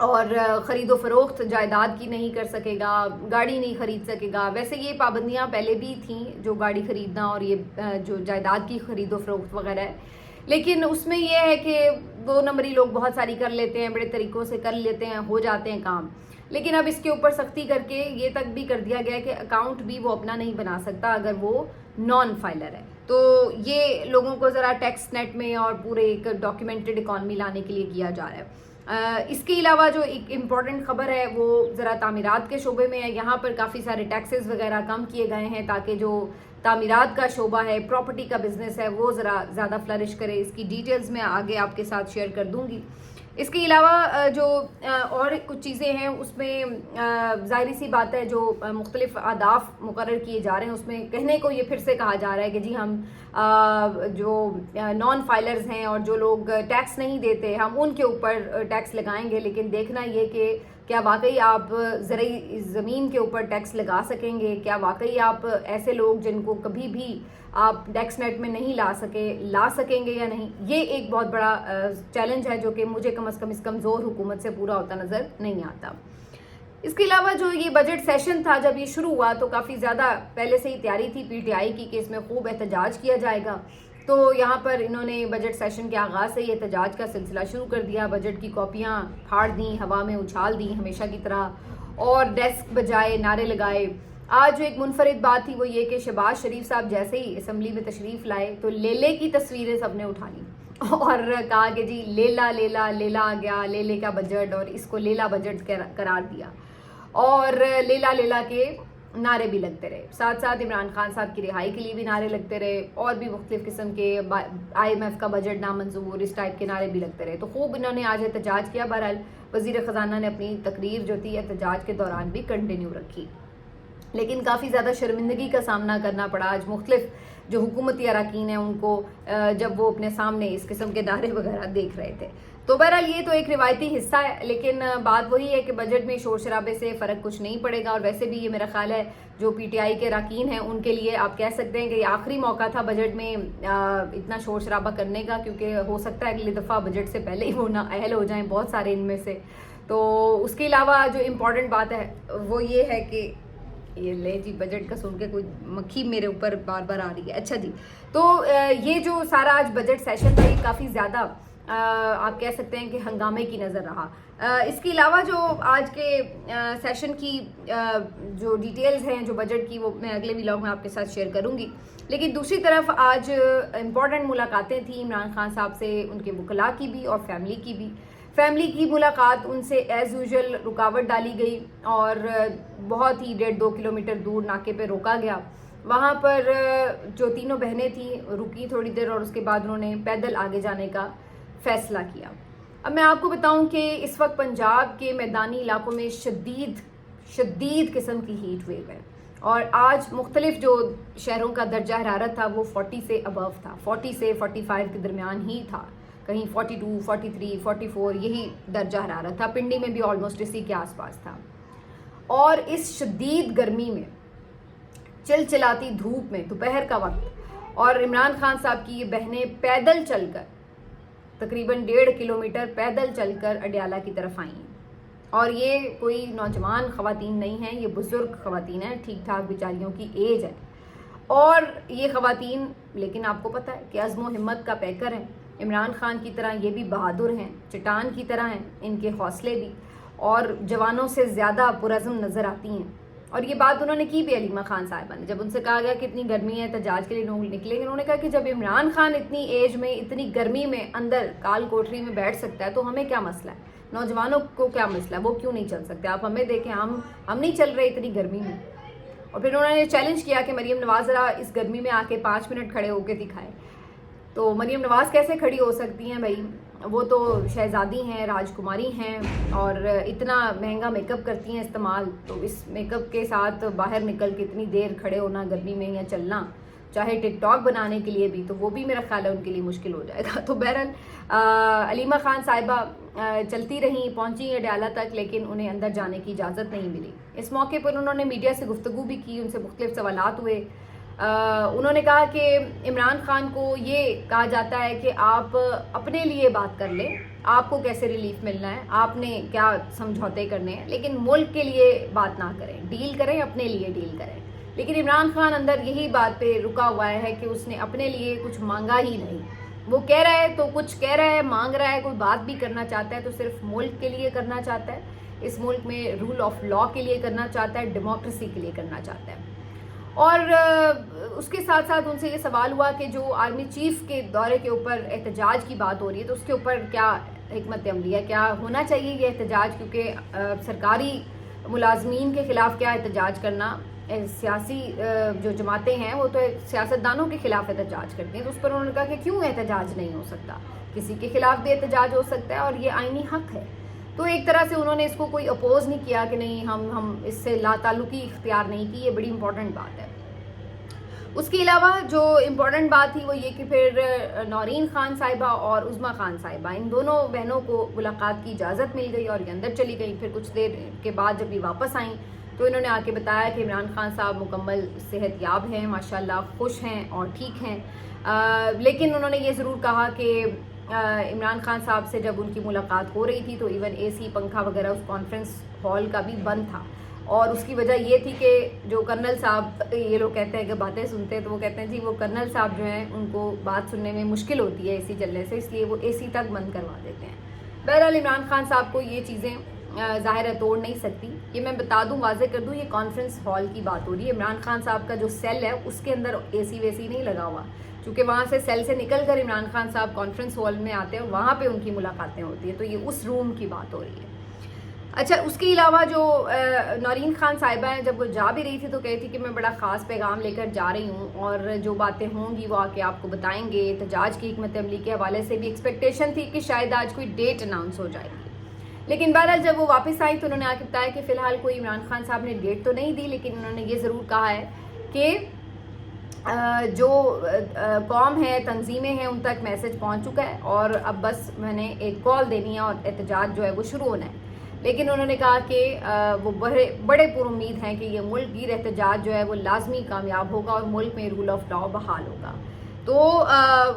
اور خرید و فروخت جائیداد کی نہیں کر سکے گا، گاڑی نہیں خرید سکے گا. ویسے یہ پابندیاں پہلے بھی تھیں، جو گاڑی خریدنا اور یہ جو جائیداد کی خرید و فروخت وغیرہ ہے، لیکن اس میں یہ ہے کہ 2 نمبری لوگ بہت ساری کر لیتے ہیں، بڑے طریقوں سے کر لیتے ہیں، ہو جاتے ہیں کام. لیکن اب اس کے اوپر سختی کر کے یہ تک بھی کر دیا گیا کہ اکاؤنٹ بھی وہ اپنا نہیں بنا سکتا اگر وہ نان فائلر ہے. تو یہ لوگوں کو ذرا ٹیکس نیٹ میں اور پورے ایک ڈاکیومنٹڈ اکانومی لانے کے لیے کیا جا رہا ہے. اس کے علاوہ جو ایک امپورٹنٹ خبر ہے وہ ذرا تعمیرات کے شعبے میں ہے. یہاں پر کافی سارے ٹیکسز وغیرہ کم کیے گئے ہیں تاکہ جو تعمیرات کا شعبہ ہے، پراپرٹی کا بزنس ہے، وہ ذرا زیادہ فلرش کرے. اس کی ڈیٹیلز میں آگے آپ کے ساتھ شیئر کر دوں گی. اس کے علاوہ جو اور کچھ چیزیں ہیں اس میں ظاہری سی بات ہے، جو مختلف اہداف مقرر کیے جا رہے ہیں اس میں کہنے کو یہ پھر سے کہا جا رہا ہے کہ جی ہم جو نان فائلرز ہیں اور جو لوگ ٹیکس نہیں دیتے ہم ان کے اوپر ٹیکس لگائیں گے. لیکن دیکھنا یہ کہ کیا واقعی آپ زرعی زمین کے اوپر ٹیکس لگا سکیں گے؟ کیا واقعی آپ ایسے لوگ جن کو کبھی بھی آپ ٹیکس نیٹ میں نہیں لا سکیں گے یا نہیں؟ یہ ایک بہت بڑا چیلنج ہے جو کہ مجھے کم از کم اس کمزور حکومت سے پورا ہوتا نظر نہیں آتا. اس کے علاوہ جو یہ بجٹ سیشن تھا، جب یہ شروع ہوا تو کافی زیادہ پہلے سے ہی تیاری تھی پی ٹی آئی کی کہ اس میں خوب احتجاج کیا جائے گا. تو یہاں پر انہوں نے بجٹ سیشن کے آغاز سے یہ احتجاج کا سلسلہ شروع کر دیا. بجٹ کی کاپیاں پھاڑ دیں، ہوا میں اچھال دیں ہمیشہ کی طرح، اور ڈیسک بجائے، نعرے لگائے. آج جو ایک منفرد بات تھی وہ یہ کہ شہباز شریف صاحب جیسے ہی اسمبلی میں تشریف لائے تو لیلے کی تصویریں سب نے اٹھا لی اور کہا کہ جی لیلا لیلا لیلا آ گیا، لیلے کا بجٹ، اور اس کو لیلا بجٹ قرار دیا. اور لیلا لیلا کے نعرے بھی لگتے رہے. ساتھ ساتھ عمران خان صاحب کی رہائی کے لیے بھی نعرے لگتے رہے، اور بھی مختلف قسم کے IMF کا بجٹ نامنظور، اس ٹائپ کے نعرے بھی لگتے رہے. تو خوب انہوں نے آج احتجاج کیا. بہرحال وزیر خزانہ نے اپنی تقریر جو تھی احتجاج کے دوران بھی کنٹینیو رکھی، لیکن کافی زیادہ شرمندگی کا سامنا کرنا پڑا آج مختلف جو حکومتی اراکین ہیں ان کو، جب وہ اپنے سامنے اس قسم کے نعرے وغیرہ دیکھ رہے تھے. تو بہرحال یہ تو ایک روایتی حصہ ہے، لیکن بات وہی ہے کہ بجٹ میں شور شرابے سے فرق کچھ نہیں پڑے گا. اور ویسے بھی یہ میرا خیال ہے جو پی ٹی آئی کے اراکین ہیں ان کے لیے آپ کہہ سکتے ہیں کہ یہ آخری موقع تھا بجٹ میں اتنا شور شرابہ کرنے کا، کیونکہ ہو سکتا ہے اگلی دفعہ بجٹ سے پہلے ہی وہ نہ اہل ہو جائیں بہت سارے ان میں سے. تو اس کے علاوہ جو امپورٹنٹ بات ہے وہ یہ ہے کہ یہ لے جی بجٹ کا سن کے کوئی مکھی میرے اوپر بار بار آ رہی ہے. اچھا جی، تو یہ جو سارا آج بجٹ سیشن تھا یہ کافی زیادہ آپ کہہ سکتے ہیں کہ ہنگامے کی نظر رہا. اس کے علاوہ جو آج کے سیشن کی جو ڈیٹیلز ہیں جو بجٹ کی وہ میں اگلے ولاگ میں آپ کے ساتھ شیئر کروں گی. لیکن دوسری طرف آج امپورٹنٹ ملاقاتیں تھیں عمران خان صاحب سے، ان کے وکلاء کی بھی اور فیملی کی ملاقات. ان سے ایز یوزول رکاوٹ ڈالی گئی اور بہت ہی 1.5-2 کلومیٹر دور ناکے پہ روکا گیا. وہاں پر جو تینوں بہنیں تھیں رکی تھوڑی دیر اور اس کے بعد انہوں نے پیدل آگے جانے کا فیصلہ کیا. اب میں آپ کو بتاؤں کہ اس وقت پنجاب کے میدانی علاقوں میں شدید قسم کی ہیٹ ویو ہے، اور آج مختلف جو شہروں کا درجہ حرارت تھا وہ 40 سے ابو تھا، 40 سے 45 کے درمیان ہی تھا، کہیں 42، 43، 44 یہی درجہ حرارت تھا. پنڈی میں بھی آلموسٹ اسی کے آس پاس تھا. اور اس شدید گرمی میں، چلچلاتی دھوپ میں، دوپہر کا وقت، اور عمران خان صاحب کی یہ بہنیں پیدل چل کر تقریباً 1.5 کلومیٹر پیدل چل کر اڈیالہ کی طرف آئیں. اور یہ کوئی نوجوان خواتین نہیں ہیں، یہ بزرگ خواتین ہیں، ٹھیک ٹھاک بیچاریوں کی ایج ہے. اور یہ خواتین لیکن آپ کو پتہ ہے کہ عزم و ہمت کا پیکر ہیں. عمران خان کی طرح یہ بھی بہادر ہیں، چٹان کی طرح ہیں ان کے حوصلے بھی، اور جوانوں سے زیادہ پرعزم نظر آتی ہیں. اور یہ بات انہوں نے کی بھی علیمہ خان صاحبہ نے، جب ان سے کہا گیا کہ اتنی گرمی ہے احتجاج کے لیے لوگ نکلیں گے، انہوں نے کہا کہ جب عمران خان اتنی ایج میں اتنی گرمی میں اندر کال کوٹری میں بیٹھ سکتا ہے تو ہمیں کیا مسئلہ ہے، نوجوانوں کو کیا مسئلہ ہے، وہ کیوں نہیں چل سکتے؟ آپ ہمیں دیکھیں، ہم نہیں چل رہے اتنی گرمی میں. اور پھر انہوں نے چیلنج کیا کہ مریم نواز ذرا اس گرمی میں آ کے 5 منٹ کھڑے ہو کے دکھائے. تو مریم نواز کیسے کھڑی ہو سکتی ہیں بھائی، وہ تو شہزادی ہیں، راجکماری ہیں، اور اتنا مہنگا میک اپ کرتی ہیں استعمال. تو اس میک اپ کے ساتھ باہر نکل کے اتنی دیر کھڑے ہونا گرمی میں یا چلنا چاہے ٹک ٹاک بنانے کے لیے بھی، تو وہ بھی میرا خیال ہے ان کے لیے مشکل ہو جائے گا. تو بہرحال علیمہ خان صاحبہ چلتی رہیں، پہنچی اڈیالہ تک، لیکن انہیں اندر جانے کی اجازت نہیں ملی. اس موقع پر انہوں نے میڈیا سے گفتگو بھی کی، ان سے مختلف سوالات ہوئے. انہوں نے کہا کہ عمران خان کو یہ کہا جاتا ہے کہ آپ اپنے لیے بات کر لیں آپ کو کیسے ریلیف ملنا ہے, آپ نے کیا سمجھوتے کرنے ہیں, لیکن ملک کے لیے بات نہ کریں, ڈیل کریں اپنے لیے ڈیل کریں. لیکن عمران خان اندر یہی بات پہ رکا ہوا ہے کہ اس نے اپنے لیے کچھ مانگا ہی نہیں. وہ کہہ رہا ہے تو کچھ کہہ رہا ہے, مانگ رہا ہے, کوئی بات بھی کرنا چاہتا ہے تو صرف ملک کے لیے کرنا چاہتا ہے, اس ملک میں رول آف لا کے لیے کرنا چاہتا ہے, ڈیموکریسی کے لیے کرنا چاہتا ہے. اور اس کے ساتھ ساتھ ان سے یہ سوال ہوا کہ جو آرمی چیف کے دورے کے اوپر احتجاج کی بات ہو رہی ہے تو اس کے اوپر کیا حکمت عملی ہے, کیا ہونا چاہیے یہ احتجاج, کیونکہ سرکاری ملازمین کے خلاف کیا احتجاج کرنا, سیاسی جو جماعتیں ہیں وہ تو سیاستدانوں کے خلاف احتجاج کرتی ہیں. تو اس پر انہوں نے کہا کہ کیوں احتجاج نہیں ہو سکتا, کسی کے خلاف بھی احتجاج ہو سکتا ہے اور یہ آئینی حق ہے. تو ایک طرح سے انہوں نے اس کو کوئی اپوز نہیں کیا کہ نہیں ہم اس سے لا تعلقی اختیار نہیں کی, یہ بڑی امپورٹنٹ بات ہے. اس کے علاوہ جو امپورٹنٹ بات تھی وہ یہ کہ پھر نورین خان صاحبہ اور عظمیٰ خان صاحبہ, ان دونوں بہنوں کو ملاقات کی اجازت مل گئی اور یہ اندر چلی گئی. پھر کچھ دیر کے بعد جب یہ واپس آئیں تو انہوں نے آ کے بتایا کہ عمران خان صاحب مکمل صحت یاب ہیں, ماشاءاللہ خوش ہیں اور ٹھیک ہیں. لیکن انہوں نے یہ ضرور کہا کہ عمران خان صاحب سے جب ان کی ملاقات ہو رہی تھی تو ایون اے سی پنکھا وغیرہ اس کانفرنس ہال کا بھی بند تھا, اور اس کی وجہ یہ تھی کہ جو کرنل صاحب, یہ لوگ کہتے ہیں کہ باتیں سنتے ہیں تو وہ کہتے ہیں جی وہ کرنل صاحب جو ہیں ان کو بات سننے میں مشکل ہوتی ہے اے سی چلنے سے, اس لیے وہ اے سی تک بند کروا دیتے ہیں. بہرحال عمران خان صاحب کو یہ چیزیں ظاہر ہے توڑ نہیں سکتی. یہ میں بتا دوں, واضح کر دوں, یہ کانفرنس ہال کی بات ہو رہی ہے. عمران خان صاحب کا جو سیل ہے اس کے اندر اے سی ویسی نہیں لگا ہوا, چونکہ وہاں سے سیل سے نکل کر عمران خان صاحب کانفرنس ہال میں آتے ہیں, وہاں پہ ان کی ملاقاتیں ہوتی ہیں, تو یہ اس روم کی بات ہو رہی ہے. اچھا, اس کے علاوہ جو نورین خان صاحبہ ہیں جب وہ جا بھی رہی تھی تو کہتی تھی کہ میں بڑا خاص پیغام لے کر جا رہی ہوں اور جو باتیں ہوں گی وہ آ کے آپ کو بتائیں گے. احتجاج کی حکمت عملی کے حوالے سے بھی ایکسپیکٹیشن تھی کہ شاید آج کوئی ڈیٹ اناؤنس ہو جائے گی, لیکن بہرحال جب وہ واپس آئی تو انہوں نے آ کے بتایا کہ فی الحال کوئی عمران خان صاحب نے ڈیٹ تو نہیں دی, لیکن انہوں نے یہ ضرور کہا ہے کہ جو قوم ہے, تنظیمیں ہیں, ان تک میسج پہنچ چکا ہے اور اب بس میں نے ایک کال دینی ہے اور احتجاج جو ہے وہ شروع ہونا ہے. لیکن انہوں نے کہا کہ وہ بڑے پر امید ہیں کہ یہ ملک گیر احتجاج جو ہے وہ لازمی کامیاب ہوگا اور ملک میں رول آف لا بحال ہوگا. تو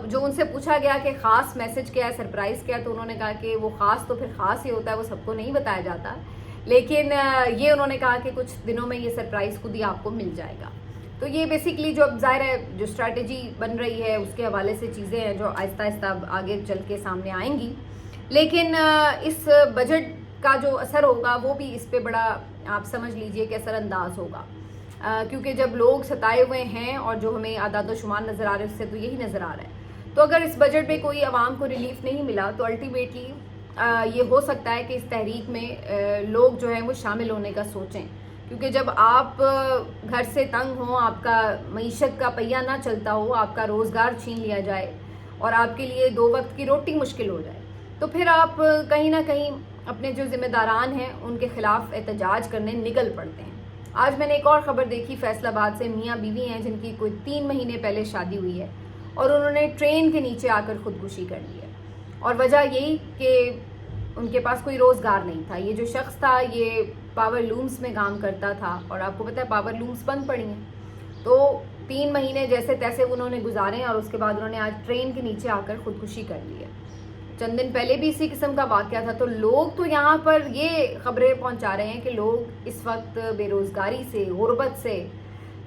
جو ان سے پوچھا گیا کہ خاص میسج کیا ہے, سرپرائز کیا ہے, تو انہوں نے کہا کہ وہ خاص تو پھر خاص ہی ہوتا ہے, وہ سب کو نہیں بتایا جاتا, لیکن یہ انہوں نے کہا کہ کچھ دنوں میں یہ سرپرائز خود ہی آپ کو مل جائے گا. تو یہ بیسکلی جو اب ظاہر ہے جو اسٹریٹجی بن رہی ہے اس کے حوالے سے چیزیں ہیں جو آہستہ آہستہ آگے چل کے سامنے آئیں گی. لیکن اس بجٹ کا جو اثر ہوگا وہ بھی اس پہ بڑا آپ سمجھ لیجئے کہ اثر انداز ہوگا, کیونکہ جب لوگ ستائے ہوئے ہیں اور جو ہمیں اعداد و شمار نظر آ رہے ہیں اس سے تو یہی نظر آ رہا ہے. تو اگر اس بجٹ میں کوئی عوام کو ریلیف نہیں ملا تو الٹیمیٹلی یہ ہو سکتا ہے کہ اس تحریک میں لوگ جو ہیں وہ شامل ہونے کا سوچیں, کیونکہ جب آپ گھر سے تنگ ہوں, آپ کا معیشت کا پہیہ نہ چلتا ہو, آپ کا روزگار چھین لیا جائے اور آپ کے لیے 2 وقت کی روٹی مشکل ہو جائے, تو پھر آپ کہیں نہ کہیں اپنے جو ذمہ داران ہیں ان کے خلاف احتجاج کرنے نکل پڑتے ہیں. آج میں نے ایک اور خبر دیکھی, فیصل آباد سے میاں بیوی ہیں جن کی کوئی 3 مہینے پہلے شادی ہوئی ہے اور انہوں نے ٹرین کے نیچے آ کر خودکشی کر لی ہے, اور وجہ یہی کہ ان کے پاس کوئی روزگار نہیں تھا. یہ جو شخص تھا یہ پاور لومز میں کام کرتا تھا اور آپ کو پتہ ہے پاور لومز بند پڑی ہیں, تو 3 مہینے جیسے تیسے انہوں نے گزارے اور اس کے بعد انہوں نے آج ٹرین کے نیچے آ کر خودکشی کر لی ہے. چند دن پہلے بھی اسی قسم کا واقعہ تھا. تو لوگ تو یہاں پر یہ خبریں پہنچا رہے ہیں کہ لوگ اس وقت بے روزگاری سے, غربت سے,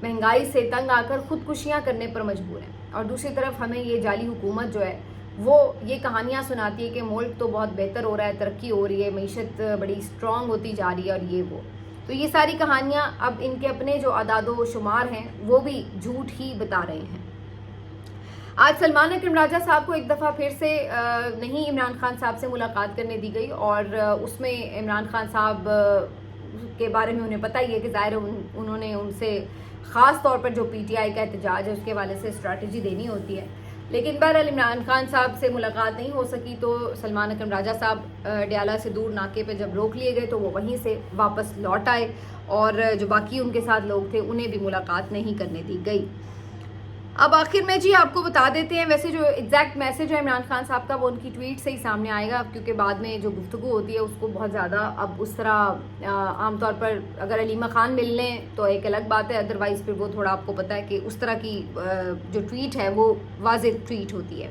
مہنگائی سے تنگ آ کر خودکشیاں کرنے پر مجبور ہیں, اور دوسری طرف ہمیں یہ جعلی حکومت جو ہے وہ یہ کہانیاں سناتی ہے کہ ملک تو بہت بہتر ہو رہا ہے, ترقی ہو رہی ہے, معیشت بڑی اسٹرانگ ہوتی جا رہی ہے اور یہ وہ. تو یہ ساری کہانیاں اب ان کے اپنے جو اعداد و شمار ہیں وہ بھی جھوٹ ہی بتا رہے ہیں. آج سلمان اکرم راجہ صاحب کو ایک دفعہ پھر سے نہیں عمران خان صاحب سے ملاقات کرنے دی گئی, اور اس میں عمران خان صاحب کے بارے میں انہیں پتہ ہی ہے کہ ظاہر انہوں نے ان سے خاص طور پر جو پی ٹی آئی کا احتجاج ہے اس کے حوالے سے اسٹریٹجی دینی ہوتی ہے. لیکن بہرحال عمران خان صاحب سے ملاقات نہیں ہو سکی تو سلمان اکرم راجہ صاحب ڈیالہ سے دور ناکے پہ جب روک لیے گئے تو وہ وہیں سے واپس لوٹ آئے, اور جو باقی ان کے ساتھ لوگ تھے انہیں بھی ملاقات نہیں کرنے دی گئی. اب آخر میں جی آپ کو بتا دیتے ہیں, ویسے جو ایگزیکٹ میسج ہے عمران خان صاحب کا وہ ان کی ٹویٹ سے ہی سامنے آئے گا, کیونکہ بعد میں جو گفتگو ہوتی ہے اس کو بہت زیادہ اب اس طرح عام طور پر اگر علیمہ خان مل لیں تو ایک الگ بات ہے, ادروائز پھر وہ تھوڑا آپ کو پتہ ہے کہ اس طرح کی جو ٹویٹ ہے وہ واضح ٹویٹ ہوتی ہے.